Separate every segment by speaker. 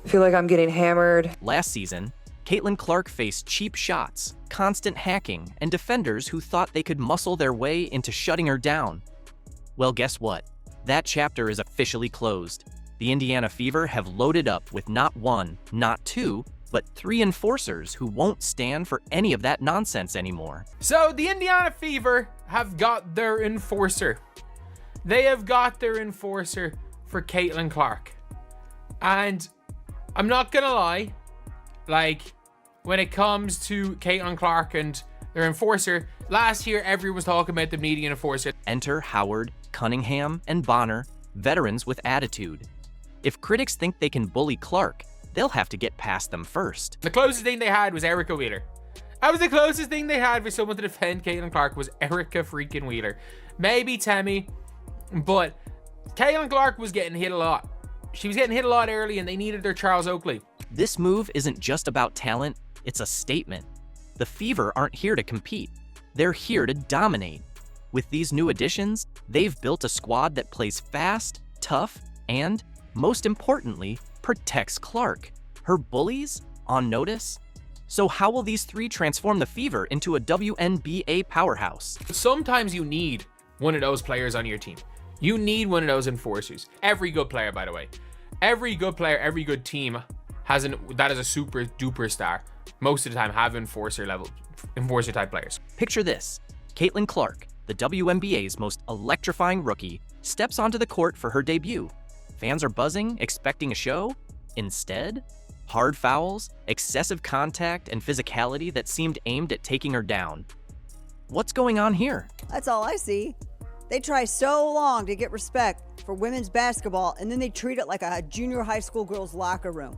Speaker 1: I feel like I'm getting hammered.
Speaker 2: Last season, Caitlin Clark faced cheap shots, constant hacking, and defenders who thought they could muscle their way into shutting her down. Well, guess what? That chapter is officially closed. The Indiana Fever have loaded up with not one, not two, but 3 enforcers who won't stand for any of that nonsense anymore.
Speaker 3: So the Indiana Fever have got their enforcer. They have got their enforcer for Caitlin Clark. And I'm not gonna lie, like, when it comes to Caitlin Clark and their enforcer, last year everyone was talking about them needing an enforcer.
Speaker 2: Enter Howard, Cunningham, and Bonner, veterans with attitude. If critics think they can bully Clark, they'll have to get past them first.
Speaker 3: The closest thing they had was Erica Wheeler. That was the closest thing they had for someone to defend Caitlin Clark, was Erica freaking Wheeler. Maybe Tammy, but Caitlin Clark was getting hit a lot. She was getting hit a lot early, and they needed their Charles Oakley.
Speaker 2: This move isn't just about talent, it's a statement. The Fever aren't here to compete. They're here to dominate. With these new additions, they've built a squad that plays fast, tough, and, most importantly, protects Clark. Her bullies on notice? So how will these 3 transform the Fever into a WNBA powerhouse?
Speaker 3: Sometimes you need one of those players on your team. You need one of those enforcers. Every good player, by the way. Every good player, every good team that is a super duper star. Most of the time have enforcer type players.
Speaker 2: Picture this. Caitlin Clark, the WNBA's most electrifying rookie, steps onto the court for her debut. Fans are buzzing, expecting a show. Instead, hard fouls, excessive contact, and physicality that seemed aimed at taking her down. What's going on here?
Speaker 4: That's all I see. They try so long to get respect for women's basketball, and then they treat it like a junior high school girl's locker room.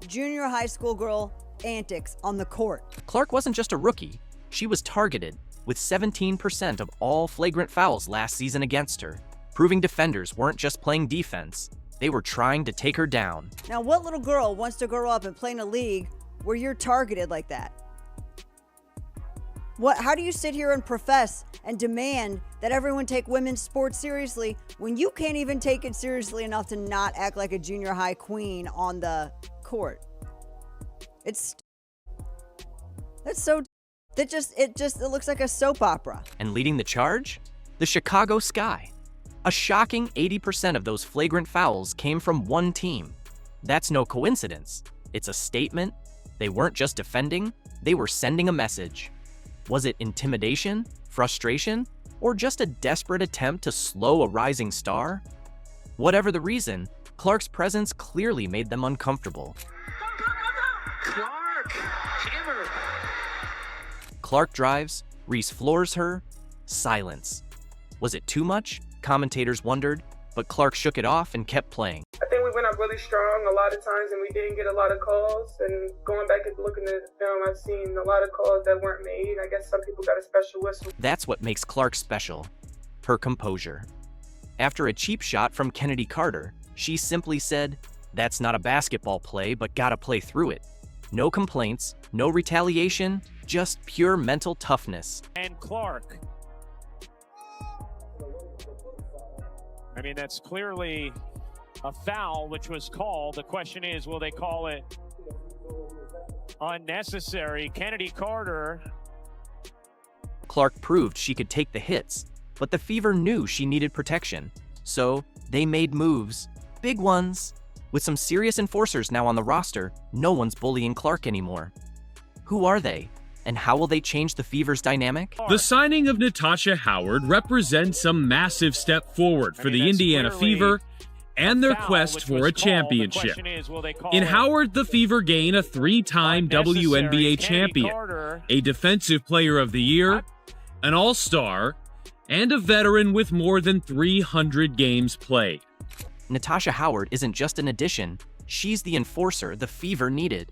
Speaker 4: Junior high school girl antics on the court.
Speaker 2: Clark wasn't just a rookie. She was targeted, with 17% of all flagrant fouls last season against her, proving defenders weren't just playing defense. They were trying to take her down.
Speaker 4: Now, what little girl wants to grow up and play in a league where you're targeted like that? How do you sit here and profess and demand that everyone take women's sports seriously when you can't even take it seriously enough to not act like a junior high queen on the court? It looks like a soap opera.
Speaker 2: And leading the charge? The Chicago Sky. A shocking 80% of those flagrant fouls came from one team. That's no coincidence. It's a statement. They weren't just defending, they were sending a message. Was it intimidation, frustration, or just a desperate attempt to slow a rising star? Whatever the reason, Clark's presence clearly made them uncomfortable.
Speaker 5: Clark! Hammer!
Speaker 2: Clark drives, Reese floors her. Silence. Was it too much? Commentators wondered, but Clark shook it off and kept playing.
Speaker 6: I think we went up really strong a lot of times, and we didn't get a lot of calls. And going back and looking at the film, I've seen a lot of calls that weren't made. I guess some people got a special whistle.
Speaker 2: That's what makes Clark special. Her composure. After a cheap shot from Kennedy Carter, she simply said, "That's not a basketball play, but gotta play through it." No complaints, no retaliation, just pure mental toughness.
Speaker 7: And Clark. I mean, that's clearly a foul, which was called. The question is, will they call it unnecessary? Kennedy Carter.
Speaker 2: Clark proved she could take the hits, but the Fever knew she needed protection. So they made moves, big ones. With some serious enforcers now on the roster, no one's bullying Clark anymore. Who are they? And how will they change the Fever's dynamic?
Speaker 8: The signing of Natasha Howard represents a massive step forward for the Indiana Fever and their quest for a championship. In Howard, the Fever gain a 3-time WNBA champion, a Defensive Player of the Year, an All-Star, and a veteran with more than 300 games played.
Speaker 2: Natasha Howard isn't just an addition, she's the enforcer the Fever needed.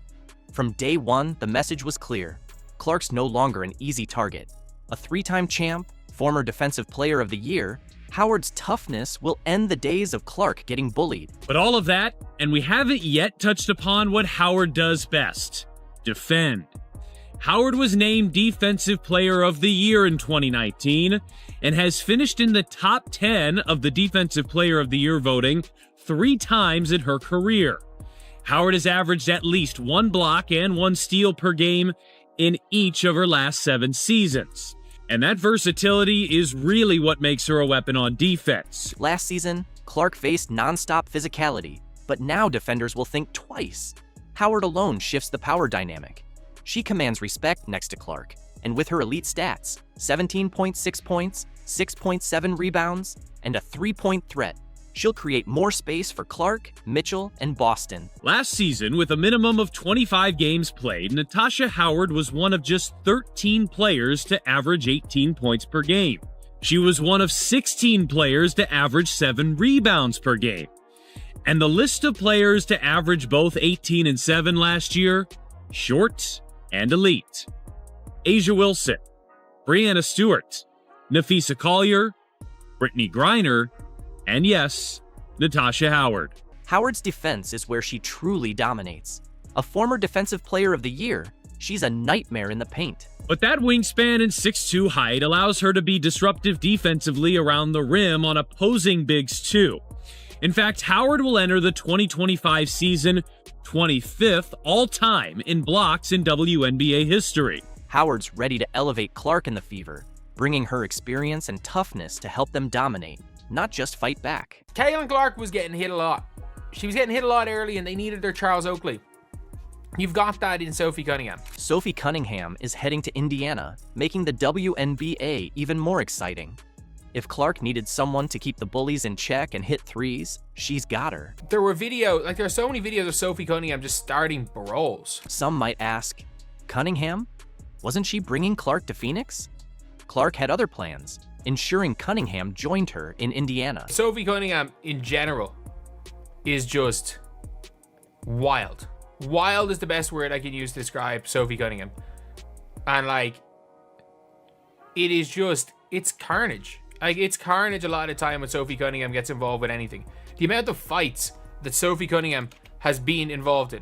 Speaker 2: From day one, the message was clear. Clark's no longer an easy target. A 3-time champ, former Defensive Player of the Year, Howard's toughness will end the days of Clark getting bullied.
Speaker 8: But all of that, and we haven't yet touched upon what Howard does best: defend. Howard was named Defensive Player of the Year in 2019 and has finished in the top 10 of the Defensive Player of the Year voting 3 times in her career. Howard has averaged at least 1 block and 1 steal per game in each of her last 7 seasons. And that versatility is really what makes her a weapon on defense.
Speaker 2: Last season, Clark faced nonstop physicality, but now defenders will think twice. Howard alone shifts the power dynamic. She commands respect next to Clark, and with her elite stats, 17.6 points, 6.7 rebounds, and a 3-point threat, she'll create more space for Clark, Mitchell, and Boston.
Speaker 8: Last season, with a minimum of 25 games played, Natasha Howard was one of just 13 players to average 18 points per game. She was one of 16 players to average 7 rebounds per game. And the list of players to average both 18 and 7 last year, short and elite. Asia Wilson, Brianna Stewart, Nafisa Collier, Brittany Griner, and yes, Natasha Howard.
Speaker 2: Howard's defense is where she truly dominates. A former Defensive Player of the Year, she's a nightmare in the paint.
Speaker 8: But that wingspan and 6'2" height allows her to be disruptive defensively around the rim on opposing bigs too. In fact, Howard will enter the 2025 season 25th all-time in blocks in WNBA history.
Speaker 2: Howard's ready to elevate Clark in the Fever, bringing her experience and toughness to help them dominate, not just fight back.
Speaker 3: Caitlin Clark was getting hit a lot. She was getting hit a lot early, and they needed their Charles Oakley. You've got that in Sophie Cunningham.
Speaker 2: Sophie Cunningham is heading to Indiana, making the WNBA even more exciting. If Clark needed someone to keep the bullies in check and hit threes, she's got her.
Speaker 3: There are so many videos of Sophie Cunningham just starting brawls.
Speaker 2: Some might ask, Cunningham? Wasn't she bringing Clark to Phoenix? Clark had other plans, ensuring Cunningham joined her in Indiana.
Speaker 3: Sophie Cunningham, in general, is just wild. Wild is the best word I can use to describe Sophie Cunningham. And, it's carnage. It's carnage a lot of the time when Sophie Cunningham gets involved with anything. The amount of fights that Sophie Cunningham has been involved in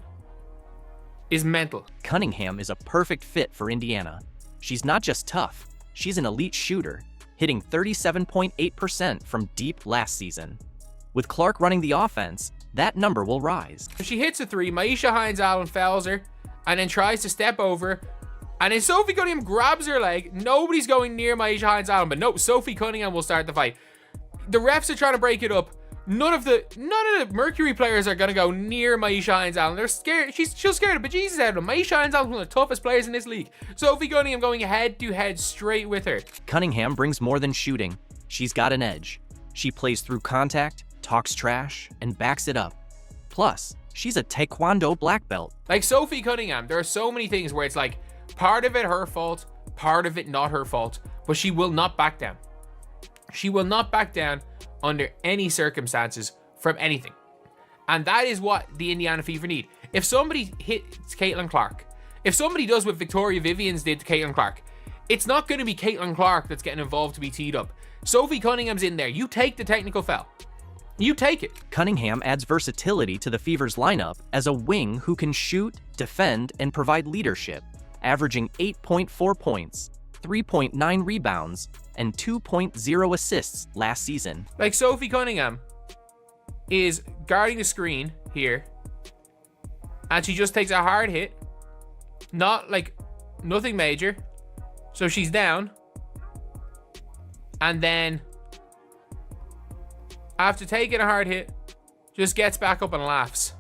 Speaker 3: is mental.
Speaker 2: Cunningham is a perfect fit for Indiana. She's not just tough, she's an elite shooter, hitting 37.8% from deep last season. With Clark running the offense, that number will rise.
Speaker 3: If she hits a three, Maisha Hines-Allen fouls her and then tries to step over, and then Sophie Cunningham grabs her leg. Nobody's going near Maisha Hines-Allen, but no, Sophie Cunningham will start the fight. The refs are trying to break it up. None of the Mercury players are gonna go near Maisha Hines-Allen. They're scared. She's scared the bejesus out of them. Maisha Hines-Allen is one of the toughest players in this league. Sophie Cunningham going head to head straight with her.
Speaker 2: Cunningham brings more than shooting. She's got an edge. She plays through contact, talks trash, and backs it up. Plus, she's a Taekwondo black belt.
Speaker 3: Like Sophie Cunningham, there are so many things where it's like, part of it her fault, part of it not her fault, but she will not back down. She will not back down under any circumstances from anything. And that is what the Indiana Fever need. If somebody hits Caitlin Clark, if somebody does what Victoria Vivians did to Caitlin Clark, it's not going to be Caitlin Clark that's getting involved to be teed up. Sophie Cunningham's in there. You take the technical foul. You take it.
Speaker 2: Cunningham adds versatility to the Fever's lineup as a wing who can shoot, defend, and provide leadership, averaging 8.4 points, 3.9 rebounds, and 2.0 assists last season.
Speaker 3: Like Sophie Cunningham is guarding the screen here, and she just takes a hard hit, nothing major, so she's down, and then after taking a hard hit, just gets back up and laughs.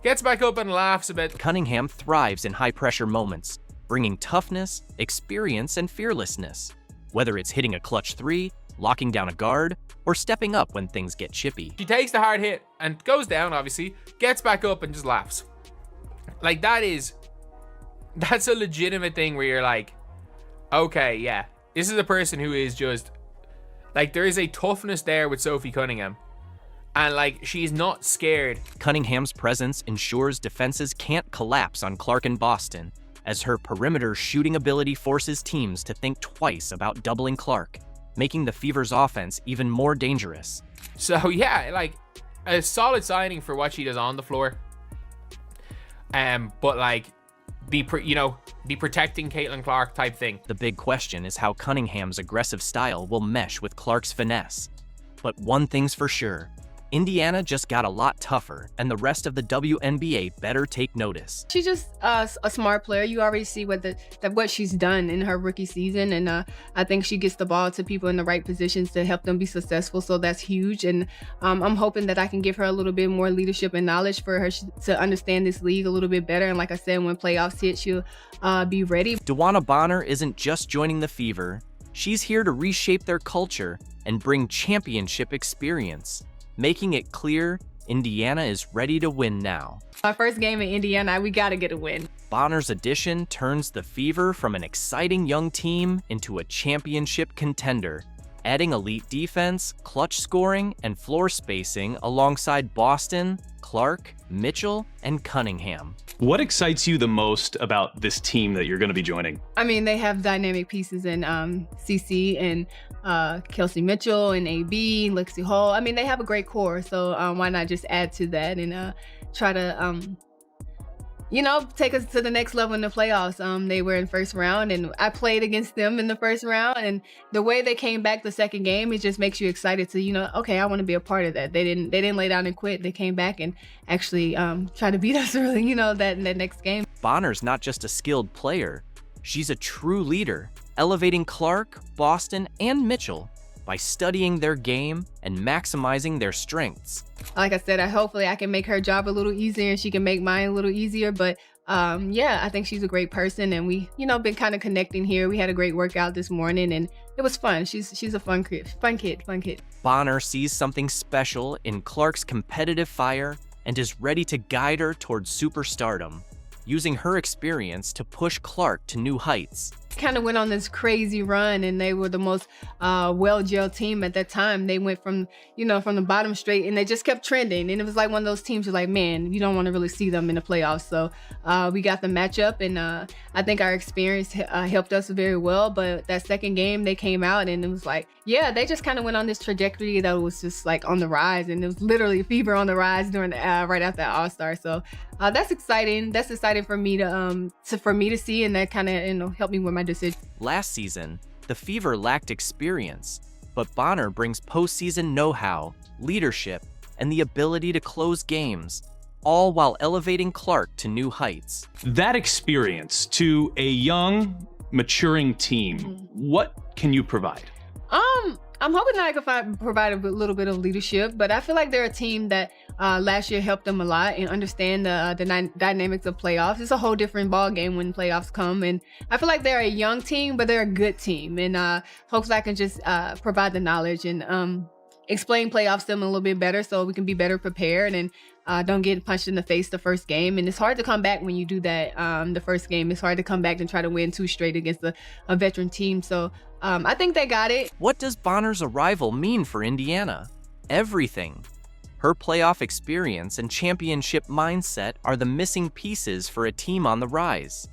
Speaker 3: Gets back up and laughs a bit.
Speaker 2: Cunningham thrives in high-pressure moments, bringing toughness, experience, and fearlessness. Whether it's hitting a clutch three, locking down a guard, or stepping up when things get chippy.
Speaker 3: She takes the hard hit and goes down, obviously, gets back up and just laughs. Like, that's a legitimate thing where you're like, okay, yeah, this is a person who is just, like, there is a toughness there with Sophie Cunningham. And, like, she's not scared.
Speaker 2: Cunningham's presence ensures defenses can't collapse on Clark and Boston, as her perimeter shooting ability forces teams to think twice about doubling Clark, making the Fever's offense even more dangerous.
Speaker 3: So, yeah, like, a solid signing for what she does on the floor. But, like, be protecting Caitlin Clark type thing.
Speaker 2: The big question is how Cunningham's aggressive style will mesh with Clark's finesse. But one thing's for sure, Indiana just got a lot tougher, and the rest of the WNBA better take notice.
Speaker 1: She's just a smart player. You already see what she's done in her rookie season, and I think she gets the ball to people in the right positions to help them be successful, so that's huge. And I'm hoping that I can give her a little bit more leadership and knowledge for her to understand this league a little bit better. And like I said, when playoffs hit, she'll be ready.
Speaker 2: DeWanna Bonner isn't just joining the Fever. She's here to reshape their culture and bring championship experience, making it clear Indiana is ready to win now.
Speaker 1: Our first game in Indiana, we got to get a win.
Speaker 2: Bonner's addition turns the Fever from an exciting young team into a championship contender, adding elite defense, clutch scoring, and floor spacing alongside Boston, Clark, Mitchell, and Cunningham.
Speaker 5: What excites you the most about this team that you're going to be joining?
Speaker 1: I mean, they have dynamic pieces in CC and Kelsey Mitchell and AB, Lexi Hall. I mean, they have a great core, so why not just add to that and try to take us to the next level in the playoffs. They were in first round, and I played against them in the first round, and the way they came back the second game, it just makes you excited to, okay, I want to be a part of that. They didn't lay down and quit. They came back and actually try to beat us really, that next game.
Speaker 2: Bonner's not just a skilled player. She's a true leader, elevating Clark, Boston, and Mitchell by studying their game and maximizing their strengths.
Speaker 1: Like I said, hopefully I can make her job a little easier and she can make mine a little easier. But I think she's a great person, and we, been kind of connecting here. We had a great workout this morning, and it was fun. She's a fun kid.
Speaker 2: Bonner sees something special in Clark's competitive fire and is ready to guide her towards superstardom, using her experience to push Clark to new heights.
Speaker 1: Kind of went on this crazy run, and they were the most well-gelled team at that time. They went from the bottom straight, and they just kept trending. And it was like one of those teams you're like, man, you don't want to really see them in the playoffs. So we got the matchup, and I think our experience helped us very well. But that second game, they came out, and it was like, they just kind of went on this trajectory that was just like on the rise, and it was literally Fever on the rise during right after All-Star. So that's exciting. That's exciting for me to see, and that kind of helped me with my decision.
Speaker 2: Last season, the Fever lacked experience, but Bonner brings postseason know-how, leadership, and the ability to close games, all while elevating Clark to new heights.
Speaker 5: That experience to a young, maturing team, what can you provide?
Speaker 1: I'm hoping that I can provide a little bit of leadership, but I feel like they're a team that last year helped them a lot and understand the dynamics of playoffs. It's a whole different ball game when playoffs come, and I feel like they're a young team, but they're a good team, and hopefully I can just provide the knowledge and explain playoffs to them a little bit better so we can be better prepared and don't get punched in the face the first game. And it's hard to come back when you do that the first game. It's hard to come back and try to win 2 straight against a veteran team. So I think they got it.
Speaker 2: What does Bonner's arrival mean for Indiana? Everything. Her playoff experience and championship mindset are the missing pieces for a team on the rise.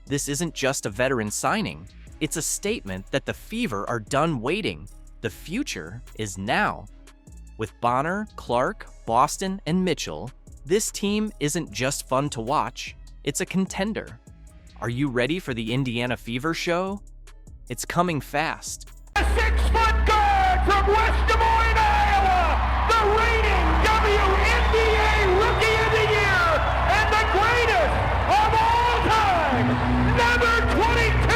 Speaker 2: This isn't just a veteran signing. It's a statement that the Fever are done waiting. The future is now. With Bonner, Clark, Boston, and Mitchell, this team isn't just fun to watch, it's a contender. Are you ready for the Indiana Fever show? It's coming fast.
Speaker 9: A 6-foot guard from West Des Moines, Iowa, the reigning WNBA Rookie of the Year and the greatest of all time, number 22,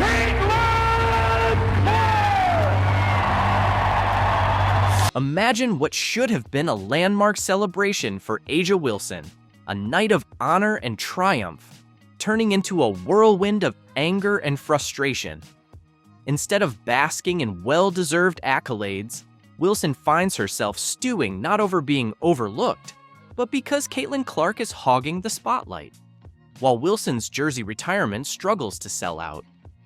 Speaker 9: Caitlin Clark.
Speaker 2: Imagine what should have been a landmark celebration for A'ja Wilson, a night of honor and triumph, turning into a whirlwind of anger and frustration. Instead of basking in well-deserved accolades, Wilson finds herself stewing not over being overlooked, but because Caitlin Clark is hogging the spotlight. While Wilson's jersey retirement struggles to sell out,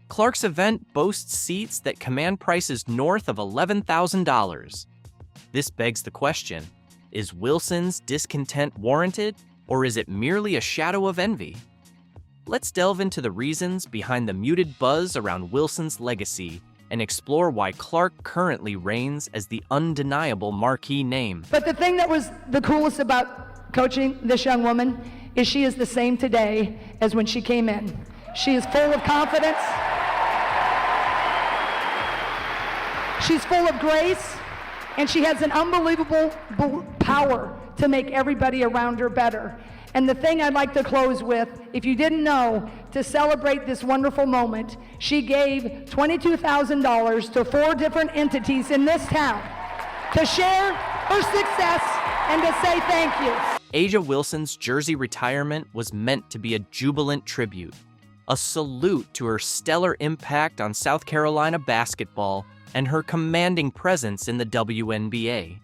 Speaker 2: Clark's event boasts seats that command prices north of $11,000. This begs the question, is Wilson's discontent warranted, or is it merely a shadow of envy? Let's delve into the reasons behind the muted buzz around Wilson's legacy and explore why Clark currently reigns as the undeniable marquee name.
Speaker 10: But the thing that was the coolest about coaching this young woman is she is the same today as when she came in. She is full of confidence. She's full of grace. and she has an unbelievable power to make everybody around her better. And the thing I'd like to close with, if you didn't know, to celebrate this wonderful moment, she gave $22,000 to 4 different entities in this town to share her success and to say thank you.
Speaker 2: A'ja Wilson's jersey retirement was meant to be a jubilant tribute, a salute to her stellar impact on South Carolina basketball and her commanding presence in the WNBA.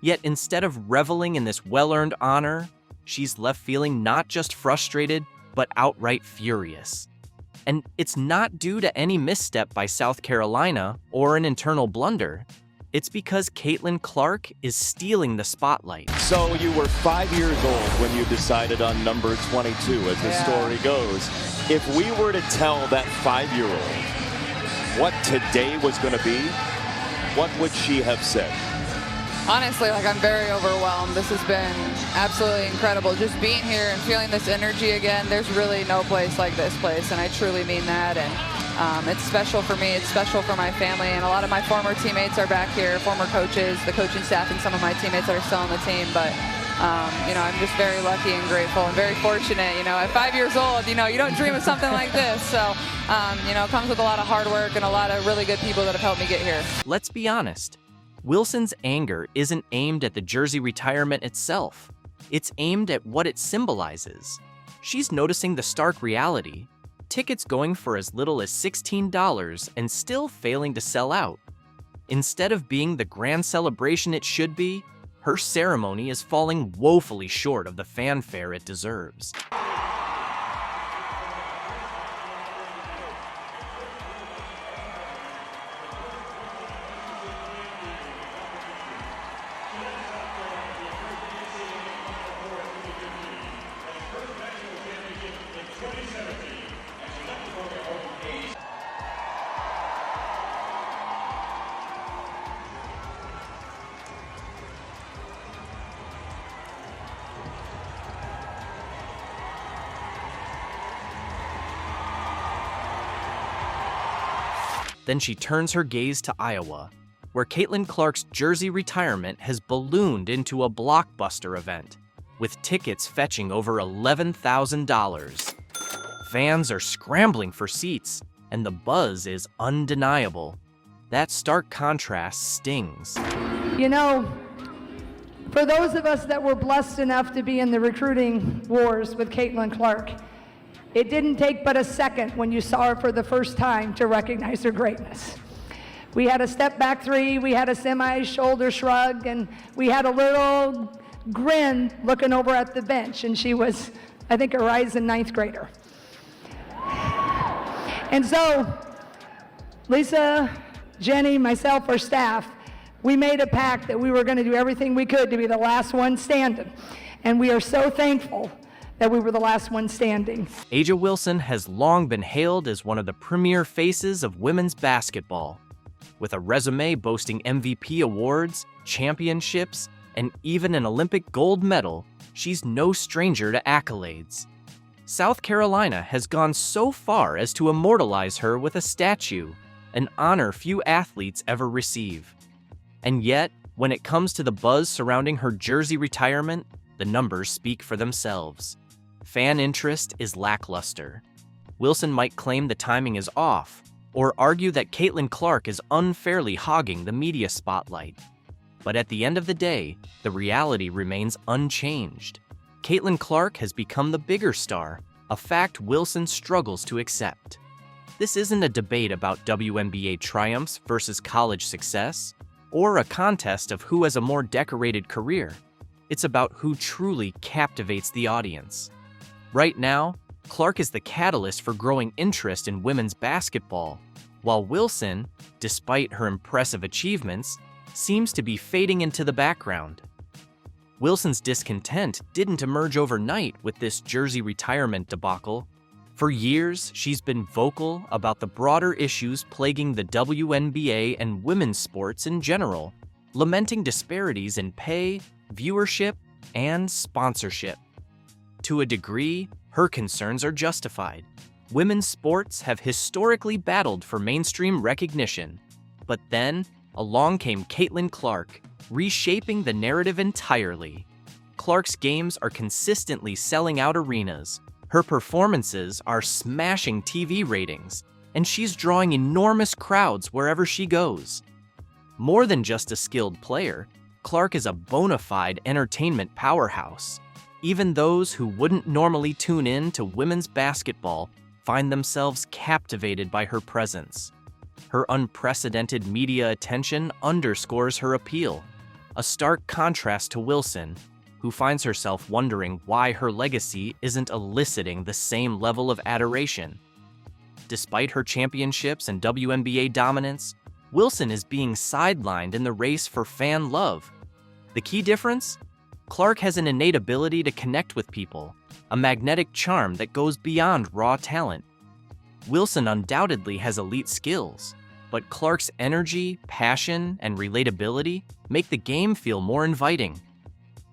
Speaker 2: Yet instead of reveling in this well-earned honor, she's left feeling not just frustrated, but outright furious. And it's not due to any misstep by South Carolina or an internal blunder. It's because Caitlin Clark is stealing the spotlight.
Speaker 11: So you were 5 years old when you decided on number 22, as the story goes. If we were to tell that 5-year-old what today was going to be, what would she have said?
Speaker 12: Honestly, I'm very overwhelmed. This has been absolutely incredible. Just being here and feeling this energy again, there's really no place like this place, and I truly mean that. And it's special for me, it's special for my family, and a lot of my former teammates are back here, former coaches, the coaching staff, and some of my teammates that are still on the team. But I'm just very lucky and grateful and very fortunate. At 5 years old, you don't dream of something like this. So, it comes with a lot of hard work and a lot of really good people that have helped me get here.
Speaker 2: Let's be honest. Wilson's anger isn't aimed at the jersey retirement itself. It's aimed at what it symbolizes. She's noticing the stark reality. Tickets going for as little as $16 and still failing to sell out. Instead of being the grand celebration it should be, her ceremony is falling woefully short of the fanfare it deserves. Then she turns her gaze to Iowa, where Caitlin Clark's jersey retirement has ballooned into a blockbuster event, with tickets fetching over $11,000. Fans are scrambling for seats, and the buzz is undeniable. That stark contrast stings.
Speaker 10: For those of us that were blessed enough to be in the recruiting wars with Caitlin Clark, it didn't take but a second when you saw her for the first time to recognize her greatness. We had a step back three, we had a semi-shoulder shrug, and we had a little grin looking over at the bench, and she was, I think, a rising 9th grader. And so, Lisa, Jenny, myself, our staff, we made a pact that we were going to do everything we could to be the last one standing. And we are so thankful that we were the last one standing.
Speaker 2: A'ja Wilson has long been hailed as one of the premier faces of women's basketball. With a resume boasting MVP awards, championships, and even an Olympic gold medal, she's no stranger to accolades. South Carolina has gone so far as to immortalize her with a statue, an honor few athletes ever receive. And yet, when it comes to the buzz surrounding her jersey retirement, the numbers speak for themselves. Fan interest is lackluster. Wilson might claim the timing is off, or argue that Caitlin Clark is unfairly hogging the media spotlight. But at the end of the day, the reality remains unchanged. Caitlin Clark has become the bigger star, a fact Wilson struggles to accept. This isn't a debate about WNBA triumphs versus college success, or a contest of who has a more decorated career. It's about who truly captivates the audience. Right now, Clark is the catalyst for growing interest in women's basketball, while Wilson, despite her impressive achievements, seems to be fading into the background. Wilson's discontent didn't emerge overnight with this jersey retirement debacle. For years, she's been vocal about the broader issues plaguing the WNBA and women's sports in general, lamenting disparities in pay, viewership, and sponsorship. To a degree, her concerns are justified. Women's sports have historically battled for mainstream recognition, but then, along came Caitlin Clark, reshaping the narrative entirely. Clark's games are consistently selling out arenas. Her performances are smashing TV ratings, and she's drawing enormous crowds wherever she goes. More than just a skilled player, Clark is a bona fide entertainment powerhouse. Even those who wouldn't normally tune in to women's basketball find themselves captivated by her presence. Her unprecedented media attention underscores her appeal, a stark contrast to Wilson, who finds herself wondering why her legacy isn't eliciting the same level of adoration. Despite her championships and WNBA dominance, Wilson is being sidelined in the race for fan love. The key difference? Clark has an innate ability to connect with people, a magnetic charm that goes beyond raw talent. Wilson undoubtedly has elite skills, but Clark's energy, passion, and relatability make the game feel more inviting.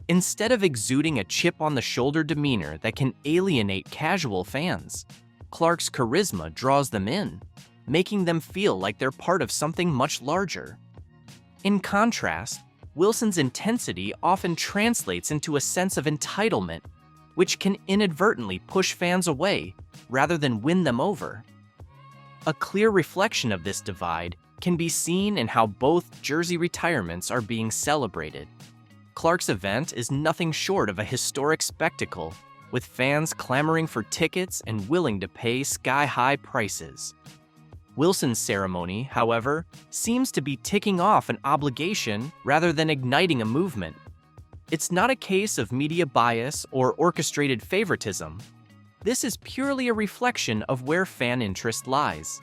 Speaker 2: Instead of exuding a chip-on-the-shoulder demeanor that can alienate casual fans, Clark's charisma draws them in, making them feel like they're part of something much larger. In contrast, Wilson's intensity often translates into a sense of entitlement, which can inadvertently push fans away rather than win them over. A clear reflection of this divide can be seen in how both jersey retirements are being celebrated. Clark's event is nothing short of a historic spectacle, with fans clamoring for tickets and willing to pay sky-high prices. Wilson's ceremony, however, seems to be ticking off an obligation rather than igniting a movement. It's not a case of media bias or orchestrated favoritism. This is purely a reflection of where fan interest lies.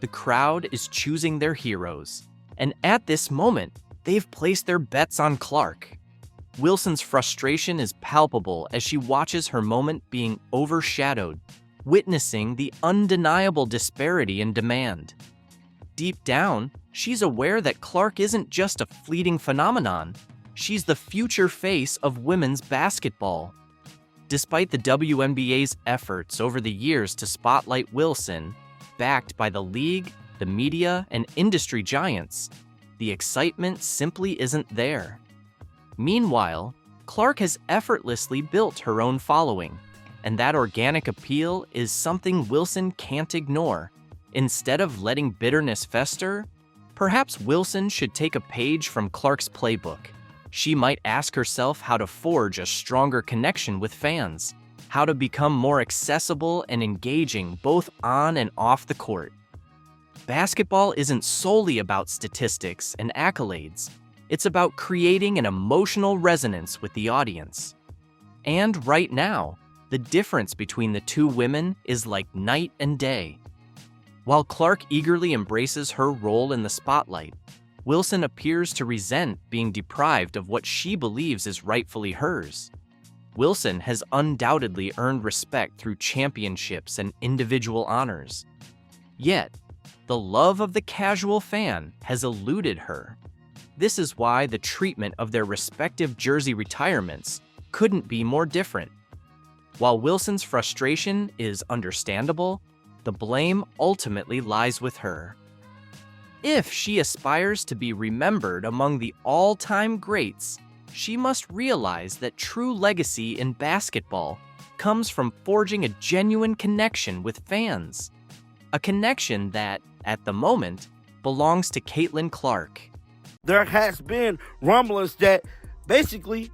Speaker 2: The crowd is choosing their heroes, and at this moment, they've placed their bets on Clark. Wilson's frustration is palpable as she watches her moment being overshadowed, witnessing the undeniable disparity in demand. Deep down, she's aware that Clark isn't just a fleeting phenomenon. She's the future face of women's basketball. Despite the WNBA's efforts over the years to spotlight Wilson, backed by the league, the media, and industry giants, the excitement simply isn't there. Meanwhile, Clark has effortlessly built her own following, and that organic appeal is something Wilson can't ignore. Instead of letting bitterness fester, perhaps Wilson should take a page from Clark's playbook. She might ask herself how to forge a stronger connection with fans, how to become more accessible and engaging both on and off the court. Basketball isn't solely about statistics and accolades. It's about creating an emotional resonance with the audience. And right now, the difference between the two women is like night and day. While Clark eagerly embraces her role in the spotlight, Wilson appears to resent being deprived of what she believes is rightfully hers. Wilson has undoubtedly earned respect through championships and individual honors. Yet, the love of the casual fan has eluded her. This is why the treatment of their respective jersey retirements couldn't be more different. While Wilson's frustration is understandable, the blame ultimately lies with her. If she aspires to be remembered among the all-time greats, she must realize that true legacy in basketball comes from forging a genuine connection with fans. A connection that, at the moment, belongs to Caitlin Clark.
Speaker 13: There has been rumblings that basically,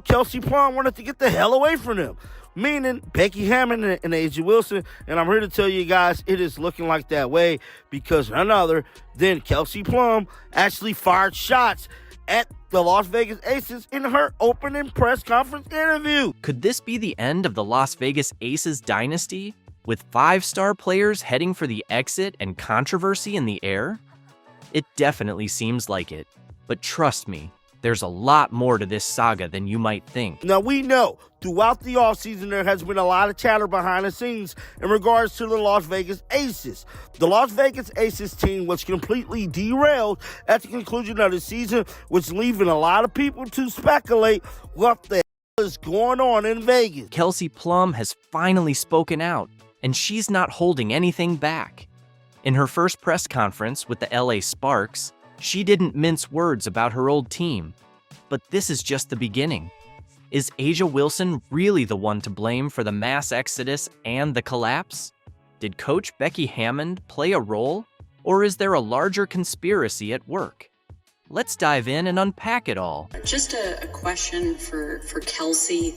Speaker 13: Kelsey Plum wanted to get the hell away from them. Meaning Becky Hammond and A.J. Wilson. And I'm here to tell you guys, it is looking like that way because none other than Kelsey Plum actually fired shots at the Las Vegas Aces in her opening press conference interview.
Speaker 2: Could this be the end of the Las Vegas Aces dynasty, with 5-star players heading for the exit and controversy in the air? It definitely seems like it. But trust me, there's a lot more to this saga than you might think.
Speaker 13: Now, we know throughout the offseason there has been a lot of chatter behind the scenes in regards to the Las Vegas Aces. The Las Vegas Aces team was completely derailed at the conclusion of the season, which leaving a lot of people to speculate what the hell is going on in Vegas.
Speaker 2: Kelsey Plum has finally spoken out, and she's not holding anything back. In her first press conference with the LA Sparks, She didn't mince words about her old team. But this is just the beginning. Is A'ja Wilson really the one to blame for the mass exodus and the collapse? Did Coach Becky Hammond play a role? Or is there a larger conspiracy at work? Let's dive in and unpack it all.
Speaker 14: Just a question for Kelsey.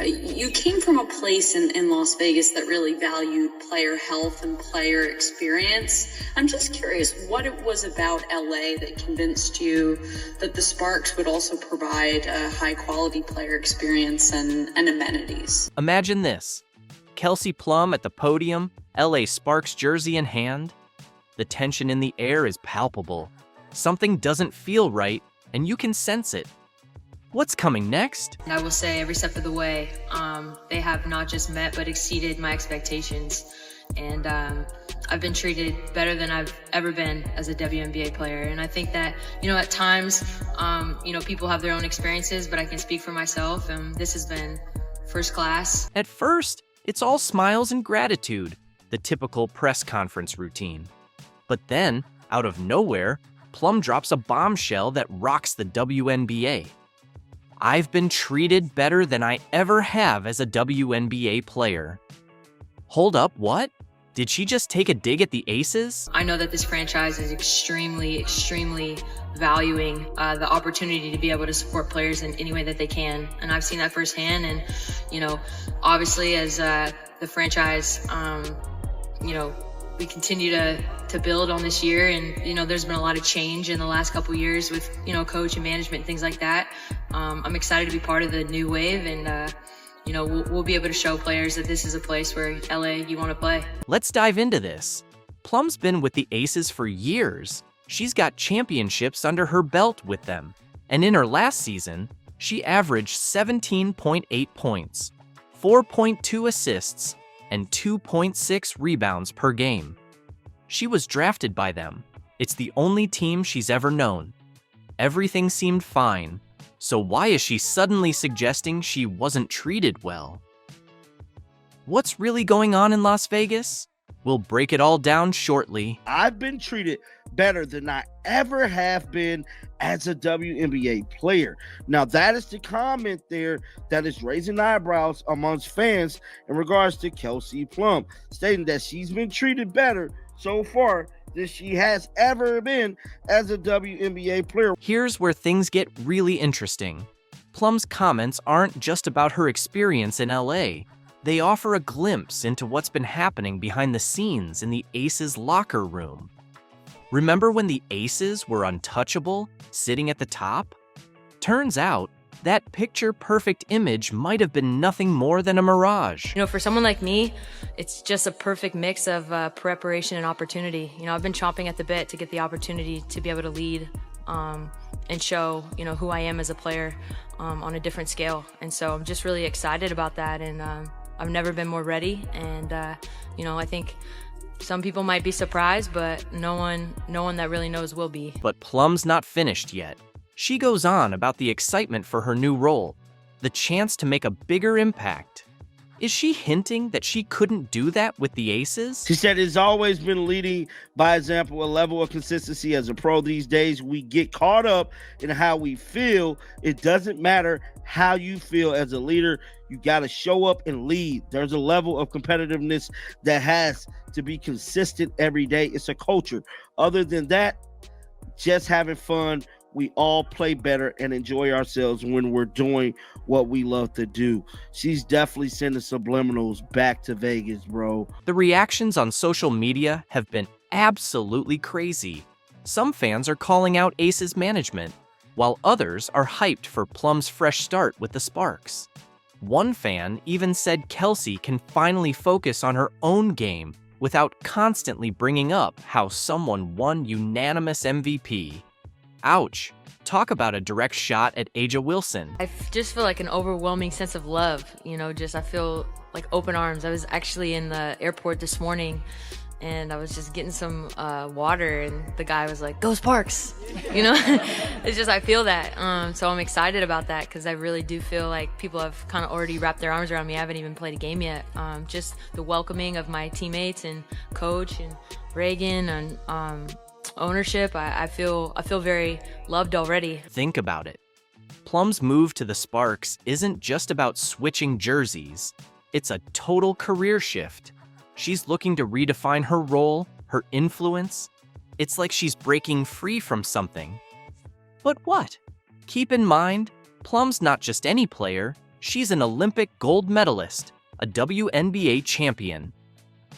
Speaker 14: You came from a place in Las Vegas that really valued player health and player experience. I'm just curious what it was about LA that convinced you that the Sparks would also provide a high-quality player experience and amenities.
Speaker 2: Imagine this. Kelsey Plum at the podium, LA Sparks jersey in hand. The tension in the air is palpable. Something doesn't feel right, and you can sense it. What's coming next?
Speaker 15: I will say every step of the way, they have not just met but exceeded my expectations. And I've been treated better than I've ever been as a WNBA player. And I think that, at times, people have their own experiences, but I can speak for myself, and this has been first class.
Speaker 2: At first, it's all smiles and gratitude, the typical press conference routine. But then, out of nowhere, Plum drops a bombshell that rocks the WNBA. I've been treated better than I ever have as a WNBA player. Hold up, what? Did she just take a dig at the Aces?
Speaker 15: I know that this franchise is extremely, extremely valuing the opportunity to be able to support players in any way that they can. And I've seen that firsthand. And, obviously as the franchise, we continue to build on this year, and there's been a lot of change in the last couple years with coach and management and things like that. I'm excited to be part of the new wave, and we'll be able to show players that this is a place where LA you want to play.
Speaker 2: Let's dive into this. Plum's been with the Aces for years. She's got championships under her belt with them, and in her last season, she averaged 17.8 points, 4.2 assists, and 2.6 rebounds per game. She was drafted by them. It's the only team she's ever known. Everything seemed fine, so why is she suddenly suggesting she wasn't treated well? What's really going on in Las Vegas? We'll break it all down shortly.
Speaker 13: I've been treated better than I ever have been as a WNBA player. Now, that is the comment there that is raising eyebrows amongst fans in regards to Kelsey Plum, stating that she's been treated better so far than she has ever been as a WNBA player.
Speaker 2: Here's where things get really interesting. Plum's comments aren't just about her experience in LA. They offer a glimpse into what's been happening behind the scenes in the Aces locker room. Remember when the Aces were untouchable, sitting at the top? Turns out, that picture-perfect image might have been nothing more than a mirage.
Speaker 15: For someone like me, it's just a perfect mix of preparation and opportunity. I've been chomping at the bit to get the opportunity to be able to lead and show, who I am as a player on a different scale. And so I'm just really excited about that, and I've never been more ready. And, I think some people might be surprised, but no one that really knows will be.
Speaker 2: But Plum's not finished yet. She goes on about the excitement for her new role, the chance to make a bigger impact. Is she hinting that she couldn't do that with the Aces?
Speaker 13: She said it's always been leading by example, a level of consistency as a pro. These days, we get caught up in how we feel. It doesn't matter how you feel as a leader. You got to show up and lead. There's a level of competitiveness that has to be consistent every day. It's a culture. Other than that, just having fun. We all play better and enjoy ourselves when we're doing what we love to do. She's definitely sending subliminals back to Vegas, bro.
Speaker 2: The reactions on social media have been absolutely crazy. Some fans are calling out Aces management, while others are hyped for Plum's fresh start with the Sparks. One fan even said Kelsey can finally focus on her own game without constantly bringing up how someone won unanimous MVP. Ouch. Talk about a direct shot at A'ja Wilson.
Speaker 15: I just feel like an overwhelming sense of love, I feel like open arms. I was actually in the airport this morning, and I was just getting some water, and the guy was like, "Go Sparks!" It's just, I feel that. So I'm excited about that, because I really do feel like people have kind of already wrapped their arms around me. I haven't even played a game yet. Just the welcoming of my teammates and coach and Reagan and ownership, I feel very loved already.
Speaker 2: Think about it. Plum's move to the Sparks isn't just about switching jerseys. It's a total career shift. She's looking to redefine her role, her influence. It's like she's breaking free from something. But what? Keep in mind, Plum's not just any player. She's an Olympic gold medalist, a WNBA champion.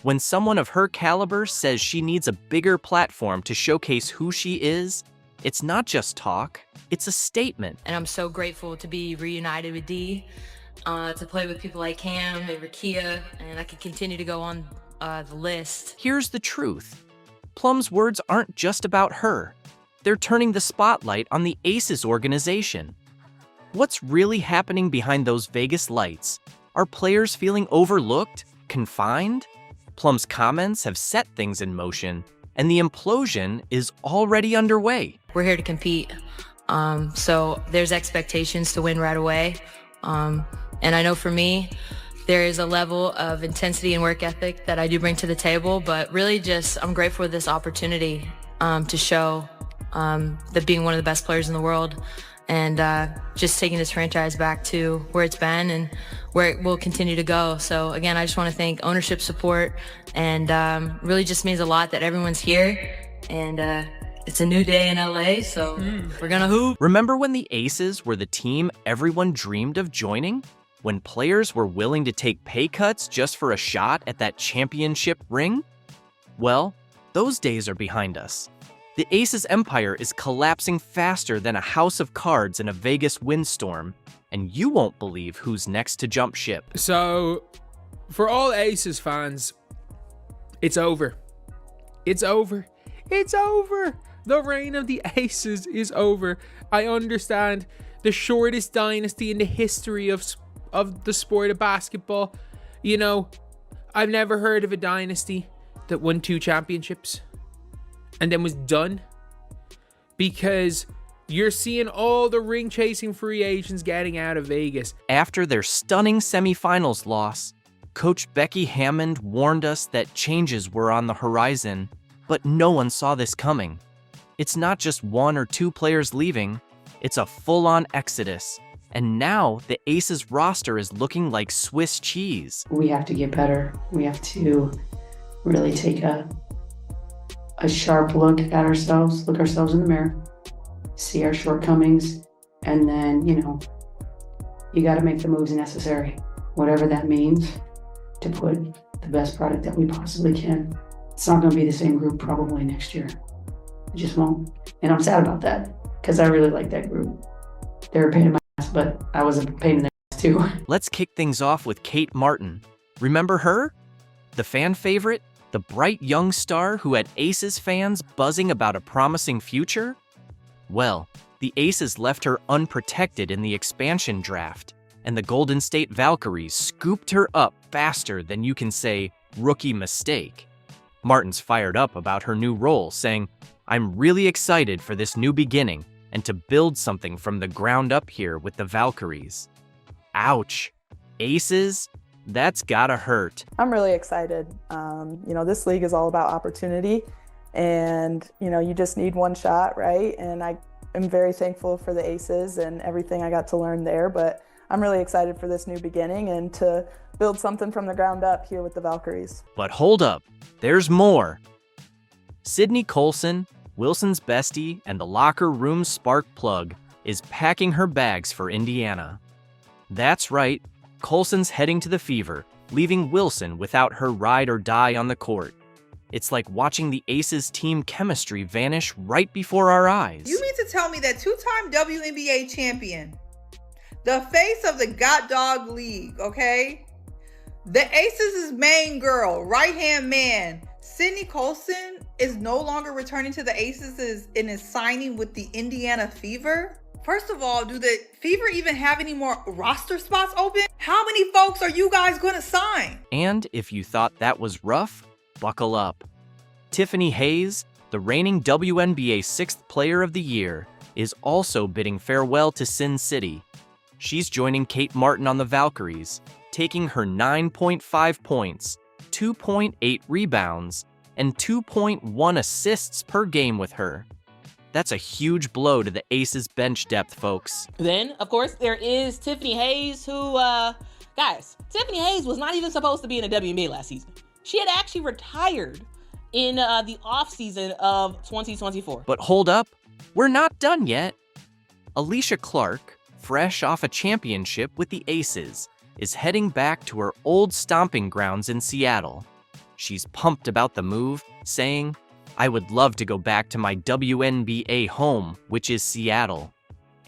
Speaker 2: When someone of her caliber says she needs a bigger platform to showcase who she is, it's not just talk, it's a statement.
Speaker 15: And I'm so grateful to be reunited with Dee, to play with people like Cam and Rakia, and I can continue to go on the list.
Speaker 2: Here's the truth. Plum's words aren't just about her. They're turning the spotlight on the Aces organization. What's really happening behind those Vegas lights? Are players feeling overlooked, confined? Plum's comments have set things in motion, and the implosion is already underway.
Speaker 15: We're here to compete, so there's expectations to win right away. And I know for me, there is a level of intensity and work ethic that I do bring to the table, but really just I'm grateful for this opportunity to show that being one of the best players in the world and just taking this franchise back to where it's been and where it will continue to go. So again, I just want to thank ownership support, and really just means a lot that everyone's here, and it's a new day in LA, so we're gonna hoop.
Speaker 2: Remember when the Aces were the team everyone dreamed of joining? When players were willing to take pay cuts just for a shot at that championship ring? Well, those days are behind us. The Aces empire is collapsing faster than a house of cards in a Vegas windstorm, and you won't believe who's next to jump ship.
Speaker 3: So, for all Aces fans, it's over. It's over. It's over. The reign of the Aces is over. I understand the shortest dynasty in the history of the sport of basketball. You know, I've never heard of a dynasty that won 2 championships and then was done, because you're seeing all the ring-chasing free agents getting out of Vegas.
Speaker 2: After their stunning semifinals loss, Coach Becky Hammond warned us that changes were on the horizon, but no one saw this coming. It's not just 1 or 2 players leaving, it's a full-on exodus. And now the Aces roster is looking like Swiss cheese.
Speaker 16: We have to get better. We have to really take a sharp look at ourselves, look ourselves in the mirror, see our shortcomings, and then, you got to make the moves necessary, whatever that means, to put the best product that we possibly can. It's not going to be the same group probably next year. It just won't. And I'm sad about that, because I really like that group. They're a pain in my ass, but I was a pain in their ass too.
Speaker 2: Let's kick things off with Kate Martin. Remember her? The fan favorite? The bright young star who had Aces fans buzzing about a promising future? Well, the Aces left her unprotected in the expansion draft, and the Golden State Valkyries scooped her up faster than you can say, rookie mistake. Martin's fired up about her new role, saying, "I'm really excited for this new beginning and to build something from the ground up here with the Valkyries." Ouch. Aces? That's gotta hurt.
Speaker 17: I'm really excited. This league is all about opportunity, and, you just need one shot, right? And I am very thankful for the Aces and everything I got to learn there, but I'm really excited for this new beginning and to build something from the ground up here with the Valkyries.
Speaker 2: But hold up, there's more. Sydney Colson, Wilson's bestie and the locker room spark plug, is packing her bags for Indiana. That's right, Colson's heading to the Fever, leaving Wilson without her ride or die on the court. It's like watching the Aces team chemistry vanish right before our eyes.
Speaker 18: You mean to tell me that 2-time WNBA champion, the face of the God Dog League, okay? The Aces' main girl, right-hand man, Sydney Colson, is no longer returning to the Aces and is signing with the Indiana Fever? First of all, do the Fever even have any more roster spots open? How many folks are you guys going to sign?
Speaker 2: And if you thought that was rough, buckle up. Tiffany Hayes, the reigning WNBA 6th Player of the Year, is also bidding farewell to Sin City. She's joining Kate Martin on the Valkyries, taking her 9.5 points, 2.8 rebounds, and 2.1 assists per game with her. That's a huge blow to the Aces bench depth, folks.
Speaker 19: Then, of course, there is Tiffany Hayes, who, guys, Tiffany Hayes was not even supposed to be in the WNBA last season. She had actually retired in the offseason of 2024.
Speaker 2: But hold up, we're not done yet. Alicia Clark, fresh off a championship with the Aces, is heading back to her old stomping grounds in Seattle. She's pumped about the move, saying, "I would love to go back to my WNBA home, which is Seattle."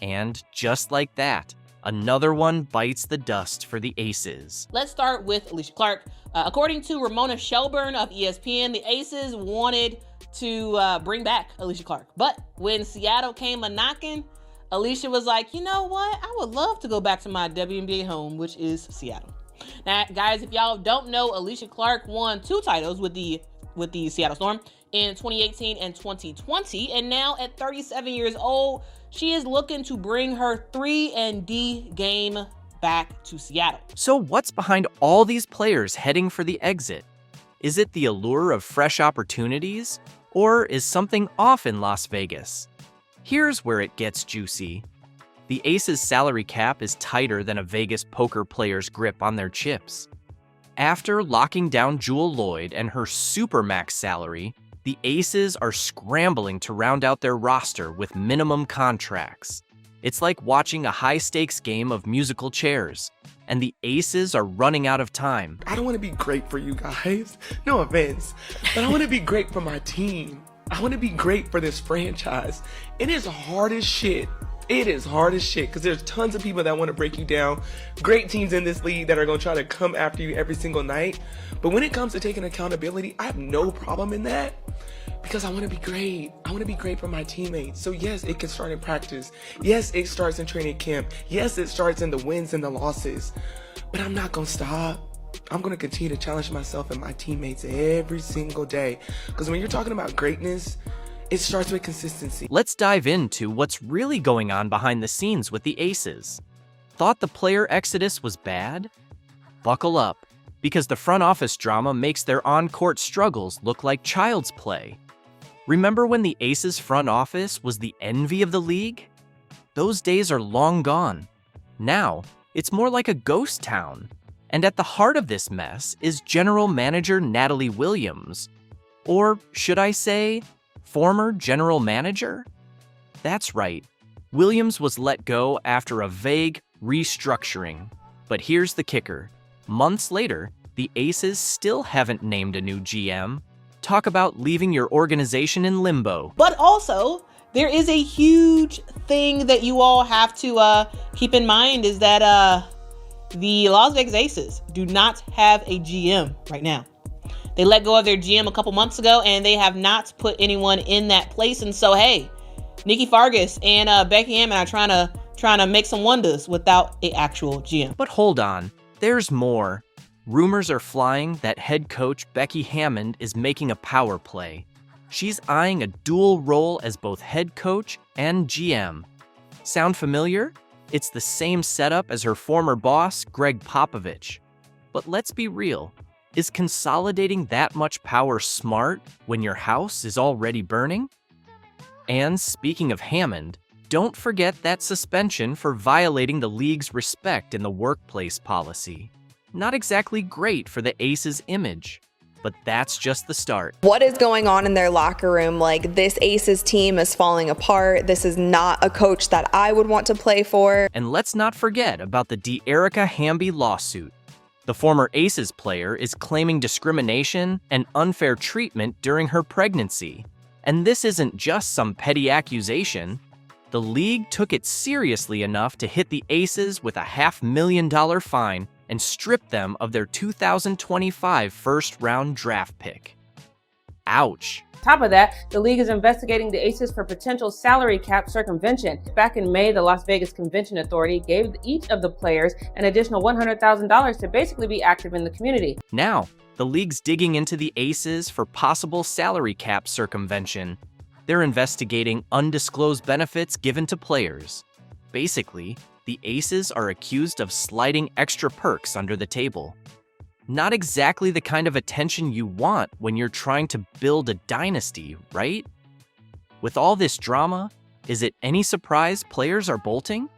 Speaker 2: And just like that, another one bites the dust for the Aces.
Speaker 19: Let's start with Alicia Clark. According to Ramona Shelburne of ESPN, the Aces wanted to bring back Alicia Clark. But when Seattle came a-knocking, Alicia was like, you know what? I would love to go back to my WNBA home, which is Seattle. Now, guys, if y'all don't know, Alicia Clark won 2 titles with the Seattle Storm in 2018 and 2020. And now at 37 years old, she is looking to bring her 3-and-D game back to Seattle.
Speaker 2: So what's behind all these players heading for the exit? Is it the allure of fresh opportunities? Or is something off in Las Vegas? Here's where it gets juicy. The Aces' salary cap is tighter than a Vegas poker player's grip on their chips. After locking down Jewel Lloyd and her supermax salary, the Aces are scrambling to round out their roster with minimum contracts. It's like watching a high-stakes game of musical chairs, and the Aces are running out of time.
Speaker 20: I don't want to be great for you guys, no offense, but I want to be great for my team. I want to be great for this franchise. It is hard as shit. It is hard as shit because there's tons of people that want to break you down. Great teams in this league that are going to try to come after you every single night. But when it comes to taking accountability, I have no problem in that because I want to be great. I want to be great for my teammates. So yes, it can start in practice. Yes, it starts in training camp. Yes, it starts in the wins and the losses. But I'm not going to stop. I'm going to continue to challenge myself and my teammates every single day. Because when you're talking about greatness, it starts with consistency.
Speaker 2: Let's dive into what's really going on behind the scenes with the Aces. Thought the player exodus was bad? Buckle up, because the front office drama makes their on-court struggles look like child's play. Remember when the Aces front office was the envy of the league? Those days are long gone. Now, it's more like a ghost town. And at the heart of this mess is general manager Natalie Williams. Or should I say, former general manager? That's right. Williams was let go after a vague restructuring. But here's the kicker. Months later, the Aces still haven't named a new GM. Talk about leaving your organization in limbo.
Speaker 19: But also, there is a huge thing that you all have to keep in mind is that the Las Vegas Aces do not have a GM right now. They let go of their GM a couple months ago, and they have not put anyone in that place. And so, hey, Nikki Fargas and Becky Hammond are trying to make some wonders without an actual GM.
Speaker 2: But hold on, there's more. Rumors are flying that head coach Becky Hammond is making a power play. She's eyeing a dual role as both head coach and GM. Sound familiar? It's the same setup as her former boss, Greg Popovich. But let's be real. Is consolidating that much power smart when your house is already burning? And speaking of Hammond, don't forget that suspension for violating the league's respect in the workplace policy. Not exactly great for the Aces' image, but that's just the start.
Speaker 21: What is going on in their locker room? Like, this Aces team is falling apart. This is not a coach that I would want to play for.
Speaker 2: And let's not forget about the De'Erica Hamby lawsuit. The former Aces player is claiming discrimination and unfair treatment during her pregnancy. And this isn't just some petty accusation. The league took it seriously enough to hit the Aces with a $500,000 fine and strip them of their 2025 first-round draft pick. Ouch.
Speaker 22: Top of that, the league is investigating the Aces for potential salary cap circumvention. Back in May, the Las Vegas Convention Authority gave each of the players an additional $100,000 to basically be active in the community.
Speaker 2: Now, the league's digging into the Aces for possible salary cap circumvention. They're investigating undisclosed benefits given to players. Basically, the Aces are accused of sliding extra perks under the table. Not exactly the kind of attention you want when you're trying to build a dynasty, right? With all this drama, is it any surprise players are bolting?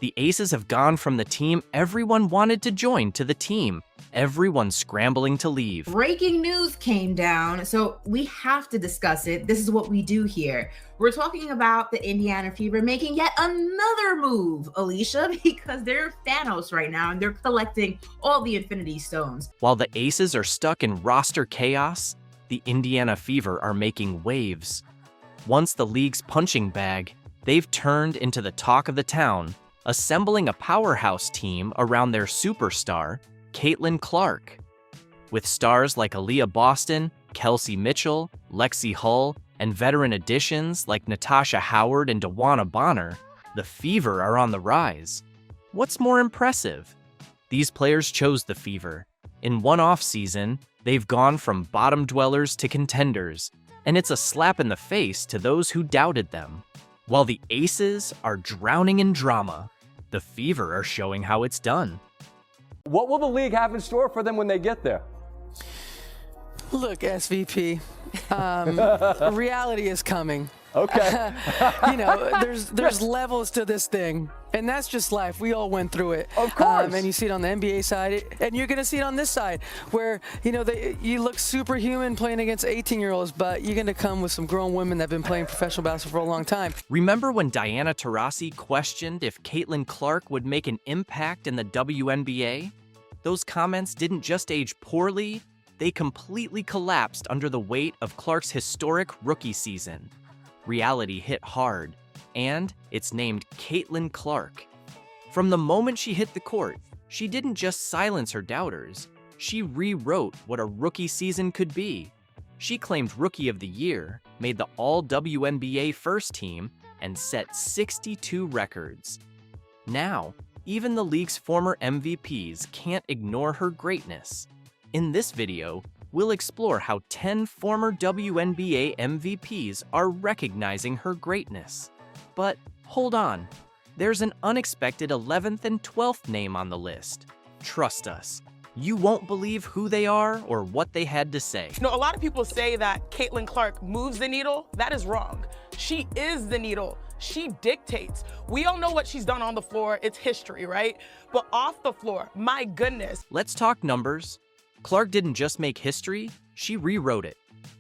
Speaker 2: The Aces have gone from the team everyone wanted to join to the team everyone's scrambling to leave.
Speaker 4: Breaking news came down, so we have to discuss it. This is what we do here. We're talking about the Indiana Fever making yet another move, Alicia, because they're Thanos right now and they're collecting all the Infinity Stones.
Speaker 2: While the Aces are stuck in roster chaos, the Indiana Fever are making waves. Once the league's punching bag, they've turned into the talk of the town, assembling a powerhouse team around their superstar, Caitlin Clark. With stars like Aaliyah Boston, Kelsey Mitchell, Lexi Hull, and veteran additions like Natasha Howard and DeWanna Bonner, the Fever are on the rise. What's more impressive? These players chose the Fever. In one offseason, they've gone from bottom dwellers to contenders, and it's a slap in the face to those who doubted them. While the Aces are drowning in drama, the Fever are showing how it's done.
Speaker 6: What will the league have in store for them when they get there?
Speaker 23: Look, SVP, reality is coming.
Speaker 6: Okay.
Speaker 23: There's levels to this thing, and that's just life. We all went through it.
Speaker 6: Of course.
Speaker 23: And you see it on the NBA side, and you're going to see it on this side, where, you look superhuman playing against 18-year-olds, but you're going to come with some grown women that have been playing professional basketball for a long time.
Speaker 2: Remember when Diana Taurasi questioned if Caitlin Clark would make an impact in the WNBA? Those comments didn't just age poorly, they completely collapsed under the weight of Clark's historic rookie season. Reality hit hard, and it's named Caitlin Clark. From the moment she hit the court, she didn't just silence her doubters, she rewrote what a rookie season could be. She claimed Rookie of the Year, made the All-WNBA first team, and set 62 records. Now, even the league's former MVPs can't ignore her greatness. In this video, we'll explore how 10 former WNBA MVPs are recognizing her greatness. But hold on, there's an unexpected 11th and 12th name on the list. Trust us, you won't believe who they are or what they had to say.
Speaker 24: A lot of people say that Caitlin Clark moves the needle. That is wrong. She is the needle. She dictates. We all know what she's done on the floor. It's history, right? But off the floor, my goodness.
Speaker 2: Let's talk numbers. Clark didn't just make history, she rewrote it.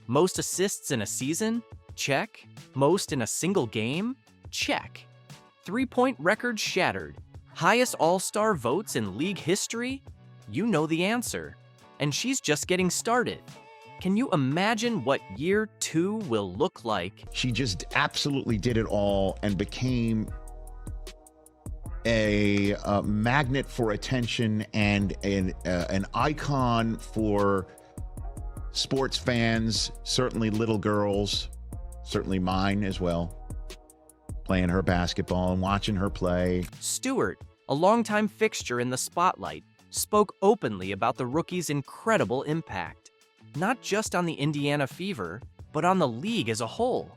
Speaker 2: Most assists in a season? Check. Most in a single game? Check. Three-point record shattered. Highest all-star votes in league history? You know the answer. And she's just getting started. Can you imagine what year 2 will look like?
Speaker 25: She just absolutely did it all and became a magnet for attention and an icon for sports fans, certainly little girls, certainly mine as well, playing her basketball and watching her play.
Speaker 2: Stewart, a longtime fixture in the spotlight, spoke openly about the rookie's incredible impact, not just on the Indiana Fever, but on the league as a whole.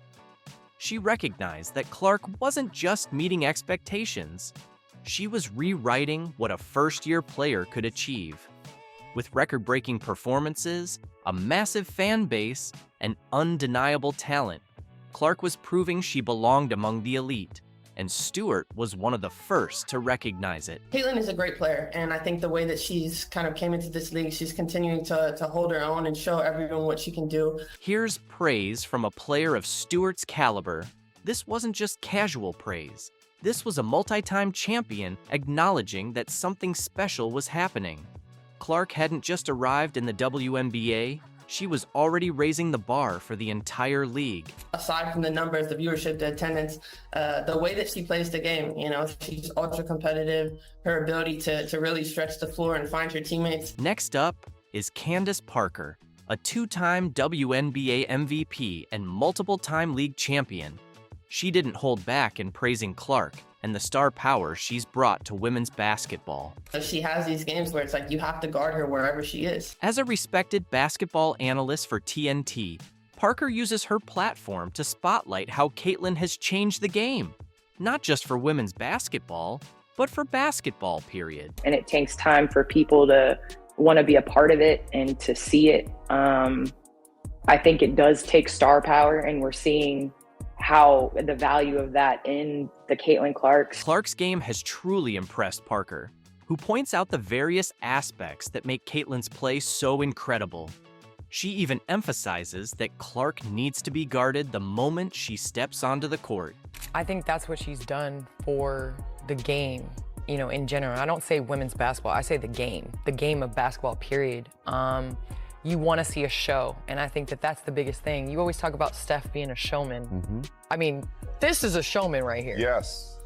Speaker 2: She recognized that Clark wasn't just meeting expectations, she was rewriting what a first-year player could achieve. With record-breaking performances, a massive fan base, and undeniable talent, Clark was proving she belonged among the elite, and Stewart was one of the first to recognize it.
Speaker 23: Caitlin is a great player, and I think the way that she's kind of came into this league, she's continuing to hold her own and show everyone what she can do.
Speaker 2: Here's praise from a player of Stewart's caliber. This wasn't just casual praise. This was a multi-time champion acknowledging that something special was happening. Clark hadn't just arrived in the WNBA, she was already raising the bar for the entire league.
Speaker 23: Aside from the numbers, the viewership, the attendance, the way that she plays the game, she's ultra competitive, her ability to really stretch the floor and find her teammates.
Speaker 2: Next up is Candace Parker, a 2-time WNBA MVP and multiple-time league champion. She didn't hold back in praising Clark and the star power she's brought to women's basketball.
Speaker 23: She has these games where it's like you have to guard her wherever she is.
Speaker 2: As a respected basketball analyst for TNT, Parker uses her platform to spotlight how Caitlin has changed the game, not just for women's basketball, but for basketball, period.
Speaker 26: And it takes time for people to
Speaker 1: want to be a part of it and to see it. I think it does take star power, and we're seeing how the value of that in the Caitlin Clarks.
Speaker 2: Clark's game has truly impressed Parker, who points out the various aspects that make Caitlin's play so incredible. She even emphasizes that Clark needs to be guarded the moment she steps onto the court.
Speaker 5: I think that's what she's done for the game, you know, in general. I don't say women's basketball, I say the game of basketball, period. You want to see a show, and I think that that's the biggest thing. You always talk about Steph being a showman. I mean, this is a showman right here.
Speaker 7: Yes.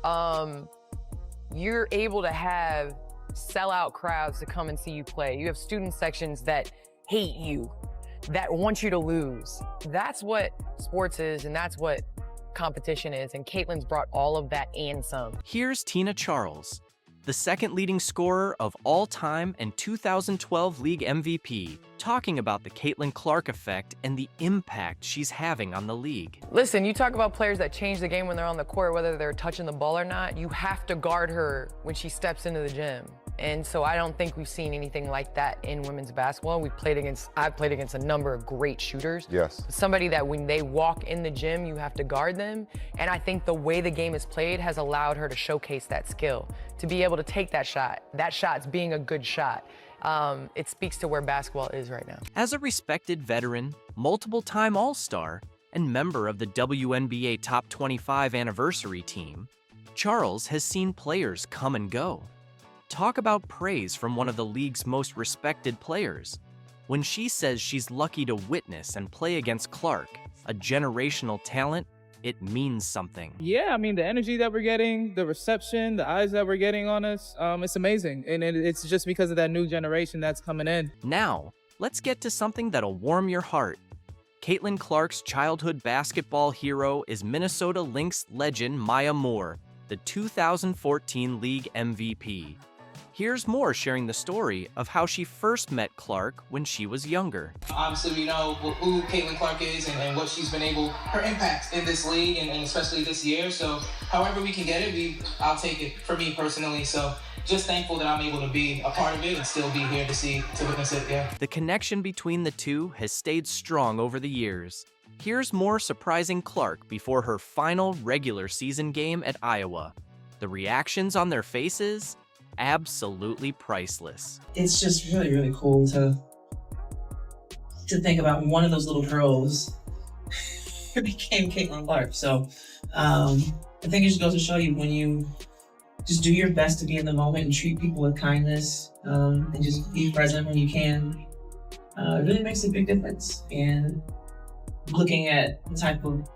Speaker 5: You're able to have sellout crowds to come and see you play. You have student sections that hate you, that want you to lose. That's what sports is, and that's what competition is, and Caitlin's brought all of that and some.
Speaker 2: Here's Tina Charles, the second leading scorer of all time and 2012 league MVP, talking about the Caitlin Clark effect and the impact she's having on the league.
Speaker 5: Listen, you talk about players that change the game when they're on the court, whether they're touching the ball or not. You have to guard her when she steps into the gym. And so I don't think we've seen anything like that in women's basketball. I've played against a number of great shooters.
Speaker 7: Yes.
Speaker 5: Somebody that when they walk in the gym, you have to guard them. And I think the way the game is played has allowed her to showcase that skill, to be able to take that shot. That shot's being a good shot. It speaks to where basketball is right now.
Speaker 2: As a respected veteran, multiple-time All-Star, and member of the WNBA Top 25 anniversary team, Charles has seen players come and go. Talk about praise from one of the league's most respected players. When she says she's lucky to witness and play against Clark, a generational talent, it means something.
Speaker 8: Yeah, I mean, the energy that we're getting, the reception, the eyes that we're getting on us, it's amazing. And it's just because of that new generation that's coming in.
Speaker 2: Now, let's get to something that'll warm your heart. Caitlin Clark's childhood basketball hero is Minnesota Lynx legend Maya Moore, the 2014 league MVP. Here's Moore sharing the story of how she first met Clark when she was younger.
Speaker 9: Obviously, we know who Caitlin Clark is and what she's been able, her impact in this league and especially this year. So however we can get it, I'll take it for me personally. So just thankful that I'm able to be a part of it and still be here to witness it, yeah.
Speaker 2: The connection between the two has stayed strong over the years. Here's Moore surprising Clark before her final regular season game at Iowa. The reactions on their faces? Absolutely priceless.
Speaker 26: It's just really, really cool to think about one of those little girls who became Caitlin Clark. So I think it just goes to show you when you just do your best to be in the moment and treat people with kindness and just be present when you can, it really makes a big difference. And looking at the type of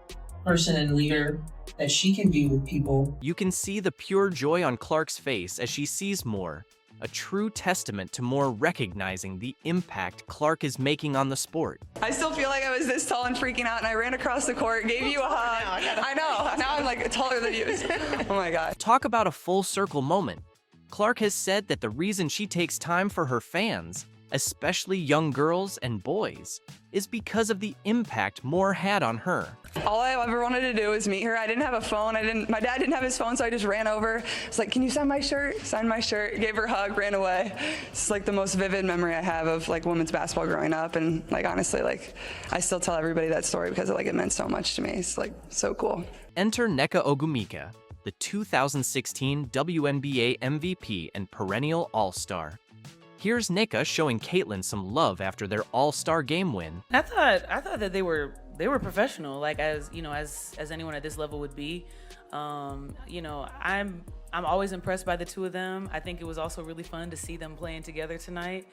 Speaker 26: person and leader that she can be with people.
Speaker 2: You can see the pure joy on Clark's face as she sees Moore, a true testament to Moore recognizing the impact Clark is making on the sport.
Speaker 27: I still feel like I was this tall and freaking out, and I ran across the court, gave you a hug. I know, now I'm like taller than you. Oh my God.
Speaker 2: Talk about a full circle moment. Clark has said that the reason she takes time for her fans, especially young girls and boys, is because of the impact Moore had on her.
Speaker 27: All I ever wanted to do was meet her. I didn't have a phone. My dad didn't have his phone, so I just ran over. It's like, can you sign my shirt? Signed my shirt, gave her a hug, ran away. It's like the most vivid memory I have of like women's basketball growing up. And like, honestly, like I still tell everybody that story because it meant so much to me. It's like so cool.
Speaker 2: Enter Nneka Ogwumike, the 2016 WNBA MVP and perennial All-Star. Here's Nneka showing Caitlin some love after their All-Star game win.
Speaker 28: I thought that they were professional, like as anyone at this level would be. I'm always impressed by the two of them. I think it was also really fun to see them playing together tonight.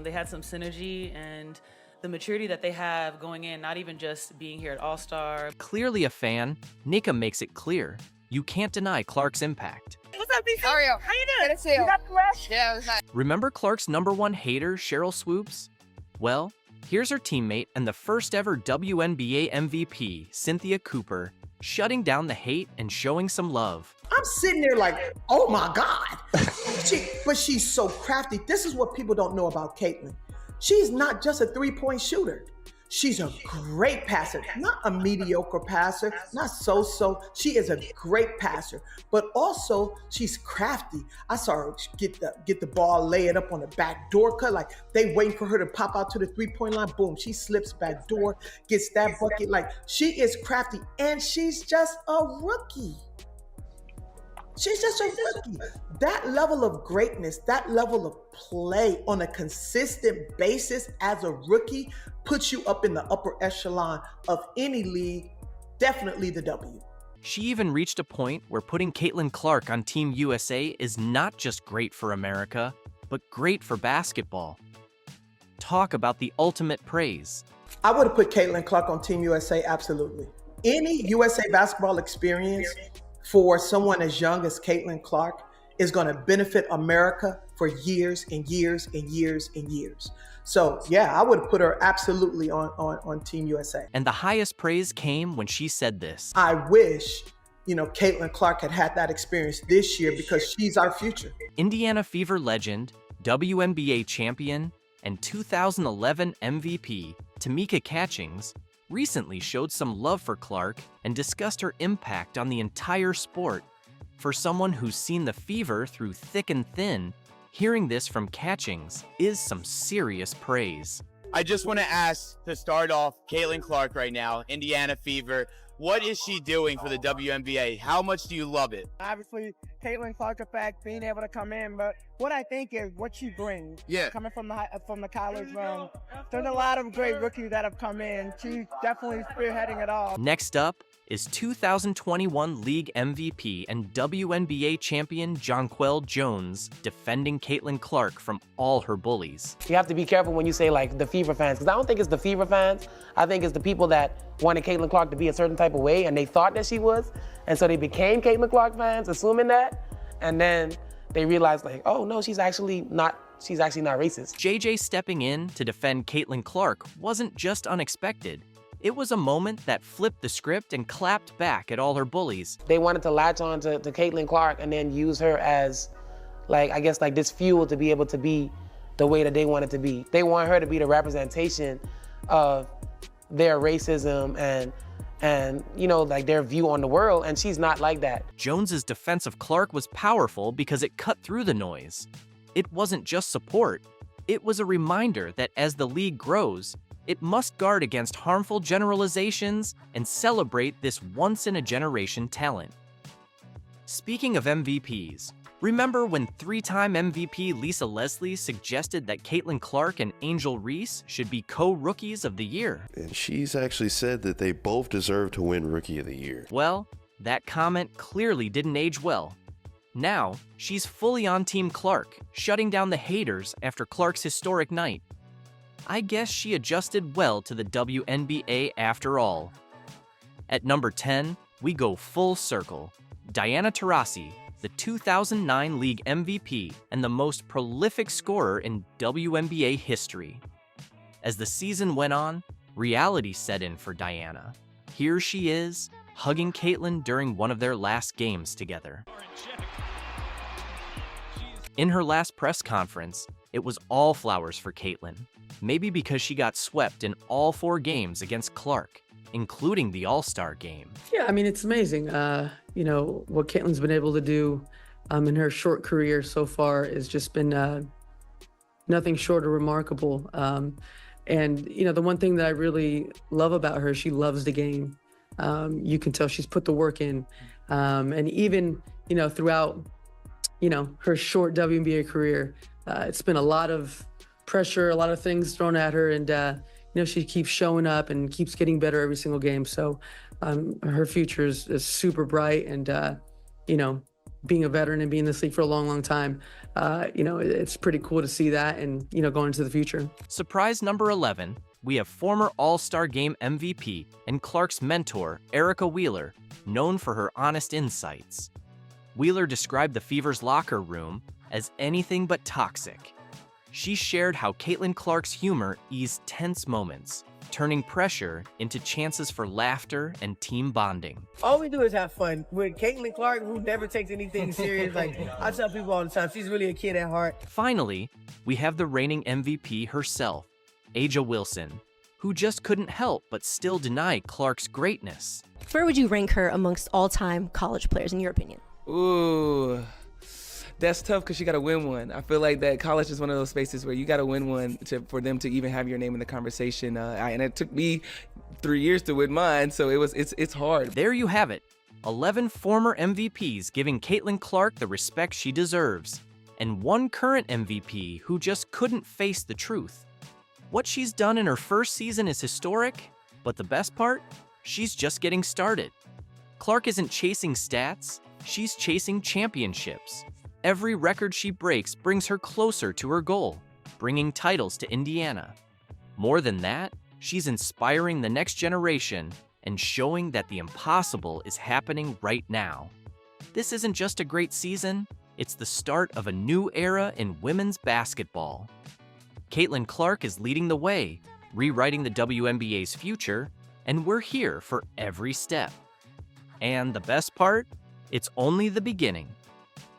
Speaker 28: They had some synergy and the maturity that they have going in, not even just being here at All-Star.
Speaker 2: Clearly a fan, Nneka makes it clear you can't deny Clark's impact.
Speaker 27: What's up, BC? How are you? How you doing? Good to see you. You got the rush? Yeah, it was nice.
Speaker 2: Remember Clark's #1 hater, Cheryl Swoops? Well, here's her teammate and the first ever WNBA MVP, Cynthia Cooper, shutting down the hate and showing some love.
Speaker 29: I'm sitting there like, oh my God. But she's so crafty. This is what people don't know about Caitlin. She's not just a three-point shooter. She's a great passer, not a mediocre passer, not so-so. She is a great passer, but also she's crafty. I saw her get the ball, lay it up on the back door cut. Like they waiting for her to pop out to the three-point line. Boom, she slips back door, gets that bucket. Like she is crafty, and she's just a rookie. She's just a rookie. That level of greatness, that level of play on a consistent basis as a rookie puts you up in the upper echelon of any league, definitely the W.
Speaker 2: She even reached a point where putting Caitlin Clark on Team USA is not just great for America, but great for basketball. Talk about the ultimate praise.
Speaker 29: I would have put Caitlin Clark on Team USA, absolutely. Any USA basketball experience for someone as young as Caitlin Clark is going to benefit America for years and years and years and years. So yeah, I would have put her absolutely on Team USA.
Speaker 2: And the highest praise came when she said this.
Speaker 29: I wish, Caitlin Clark had that experience this year because she's our future.
Speaker 2: Indiana Fever legend, WNBA champion, and 2011 MVP, Tamika Catchings, recently showed some love for Clark and discussed her impact on the entire sport. For someone who's seen the Fever through thick and thin, hearing this from Catchings is some serious praise.
Speaker 3: I just want to ask, to start off, Caitlin Clark right now, Indiana Fever. What is she doing for the WNBA? How much do you love it?
Speaker 7: Obviously, Caitlin Clark effect, being able to come in, but what I think is what she brings.
Speaker 3: Yeah.
Speaker 7: Coming from the college realm, there's a lot of great rookies that have come in. She's definitely spearheading it all.
Speaker 2: Next up is 2021 League MVP and WNBA champion Jonquel Jones defending Caitlin Clark from all her bullies.
Speaker 10: You have to be careful when you say like the Fever fans, because I don't think it's the Fever fans. I think it's the people that wanted Caitlin Clark to be a certain type of way and they thought that she was, and so they became Caitlin Clark fans, assuming that, and then they realized like, oh no, she's actually not racist.
Speaker 2: JJ stepping in to defend Caitlin Clark wasn't just unexpected. It was a moment that flipped the script and clapped back at all her bullies.
Speaker 10: They wanted to latch on to Caitlin Clark and then use her as, like, I guess, like this fuel to be able to be the way that they wanted to be. They want her to be the representation of their racism and like their view on the world, and she's not like that.
Speaker 2: Jones's defense of Clark was powerful because it cut through the noise. It wasn't just support. It was a reminder that as the league grows, it must guard against harmful generalizations and celebrate this once-in-a-generation talent. Speaking of MVPs, remember when three-time MVP Lisa Leslie suggested that Caitlin Clark and Angel Reese should be co-rookies of the year?
Speaker 11: And she's actually said that they both deserve to win Rookie of the Year.
Speaker 2: Well, that comment clearly didn't age well. Now, she's fully on Team Clark, shutting down the haters after Clark's historic night. I guess she adjusted well to the WNBA after all. At number 10, we go full circle. Diana Taurasi, the 2009 League MVP and the most prolific scorer in WNBA history. As the season went on, reality set in for Diana. Here she is, hugging Caitlin during one of their last games together. In her last press conference, it was all flowers for Caitlin. Maybe because she got swept in all 4 games against Clark, including the All-Star game.
Speaker 23: Yeah, I mean, it's amazing. What Caitlin's been able to do in her short career so far has just been nothing short of remarkable. And the one thing that I really love about her, she loves the game. You can tell she's put the work in. And even, throughout, her short WNBA career, it's been a lot of pressure, a lot of things thrown at her, and she keeps showing up and keeps getting better every single game. So her future is super bright, and being a veteran and being in this league for a long, long time, it's pretty cool to see that and going into the future.
Speaker 2: Surprise number 11, we have former All-Star Game MVP and Clark's mentor, Erica Wheeler, known for her honest insights. Wheeler described the Fever's locker room as anything but toxic. She shared how Caitlin Clark's humor eased tense moments, turning pressure into chances for laughter and team bonding.
Speaker 7: All we do is have fun. With Caitlin Clark, who never takes anything serious, like I tell people all the time, she's really a kid at heart.
Speaker 2: Finally, we have the reigning MVP herself, A'ja Wilson, who just couldn't help but still deny Clark's greatness.
Speaker 12: Where would you rank her amongst all-time college players, in your opinion?
Speaker 13: Ooh, that's tough because you got to win one. I feel like that college is one of those spaces where you got to win one for them to even have your name in the conversation. And it took me 3 years to win mine, so it's hard.
Speaker 2: There you have it. 11 former MVPs giving Caitlin Clark the respect she deserves, and one current MVP who just couldn't face the truth. What she's done in her first season is historic, but the best part? She's just getting started. Clark isn't chasing stats, she's chasing championships. Every record she breaks brings her closer to her goal, bringing titles to Indiana. More than that, she's inspiring the next generation and showing that the impossible is happening right now. This isn't just a great season, it's the start of a new era in women's basketball. Caitlin Clark is leading the way, rewriting the WNBA's future, and we're here for every step. And the best part? It's only the beginning.